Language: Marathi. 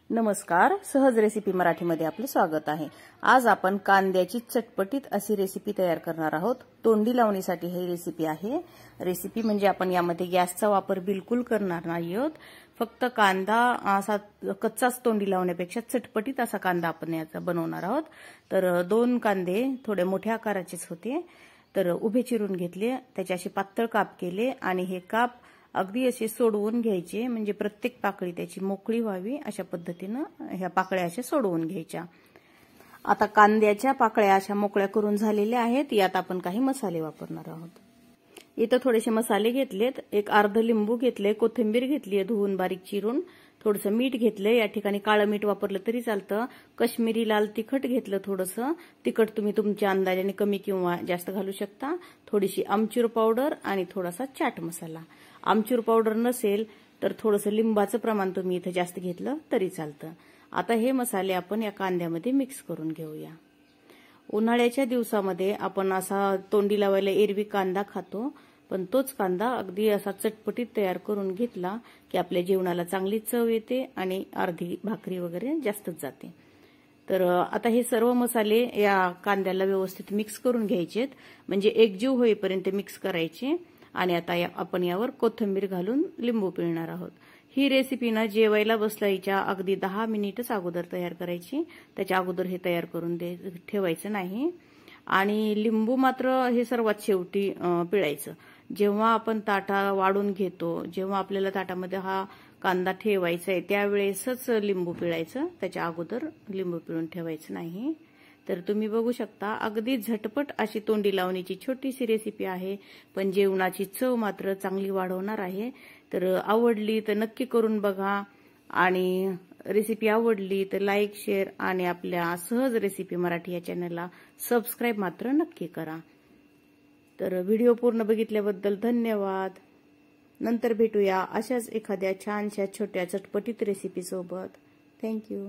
नमस्कार, सहज रेसिपी मराठीमध्ये आपले स्वागत आहे। आज आपण कांद्याची चटपटीत अशी रेसिपी तयार करणार आहोत। तोंडी लावणीसाठी ही रेसिपी आहे। रेसिपी म्हणजे आपण यामध्ये गॅसचा वापर बिलकुल करणार नाही आहोत। फक्त कांदा असा कच्चाच तोंडी लावण्यापेक्षा चटपटीत असा कांदा आपण याचा बनवणार आहोत। तर 2 कांदे थोडे मोठ्या आकाराचेच होते, तर उभे चिरून घेतले, त्याचे असे पातळ काप केले आणि हे काप अगदी असे सोडवून घ्यायचे, म्हणजे प्रत्येक पाकळी त्याची मोकळी व्हावी अशा पद्धतीने ह्या पाकळ्या अशा सोडवून घ्यायच्या। आता कांद्याच्या पाकळ्या अशा मोकळ्या करून झालेल्या आहेत। यात आपण काही मसाले वापरणार आहोत। इथं थोडेसे मसाले घेतलेत, एक अर्ध लिंबू घेतले, कोथिंबीर घेतली धुवून बारीक चिरून, थोडंसं मीठ घेतले, या ठिकाणी काळं मीठ वापरलं तरी चालतं। काश्मीरी लाल तिखट घेतलं, थोडंसं तिखट तुम्ही तुमच्या अंदाजाने कमी किंवा जास्त घालू शकता। थोडीशी आमचूर पावडर आणि थोडासा चाट मसाला। आमचूर पावडर नसेल तर थोडंसं लिंबाचं प्रमाण तुम्ही इथे जास्त घेतलं तरी चालतं। आता हे मसाले आपण या कांद्यामध्ये मिक्स करून घेऊया। उन्हाळ्याच्या दिवसामध्ये आपण असा तोंडी लावायला एरवी कांदा खातो, पण तोच कांदा अगदी असा चटपटीत तयार करून घेतला की आपल्या जेवणाला चांगली चव येते आणि अर्धी भाकरी वगैरे जास्तच जाते। तर आता हे सर्व मसाले या कांद्याला व्यवस्थित मिक्स करून घ्यायचेत, म्हणजे एकजीव होईपर्यंत मिक्स करायचे। आणि आता आपण यावर कोथिंबीर घालून लिंबू पिळणार आहोत। ही रेसिपी ना जेवायला बसल्याच्या अगदी 10 मिनिटच अगोदर तयार करायची, त्याच्या अगोदर हे तयार करून ठेवायचं नाही। आणि लिंबू मात्र हे सर्वात शेवटी पिळायचं। जेव्हा आपण ताटा वाढून घेतो, जेव्हा आपल्याला ताटामध्ये हा कांदा ठेवायचा आहे त्यावेळेसच लिंबू पिळायचं, त्याच्या अगोदर लिंबू पिळून ठेवायचं नाही। तर तुम्ही बघू शकता अगदी झटपट अशी तोंडी लावणीची छोटीशी रेसिपी आहे, पण जेवणाची चव मात्र चांगली वाढवणार आहे। तर आवडली तर नक्की करून बघा, आणि रेसिपी आवडली तर लाईक, शेअर आणि आपल्या सहज रेसिपी मराठी या चॅनलला सबस्क्राईब मात्र नक्की करा। तर व्हिडिओ पूर्ण बघितल्याबद्दल धन्यवाद। नंतर भेटूया अशाच एखाद्या छानशा छोट्या चटपटीत रेसिपी सोबत। थँक्यू।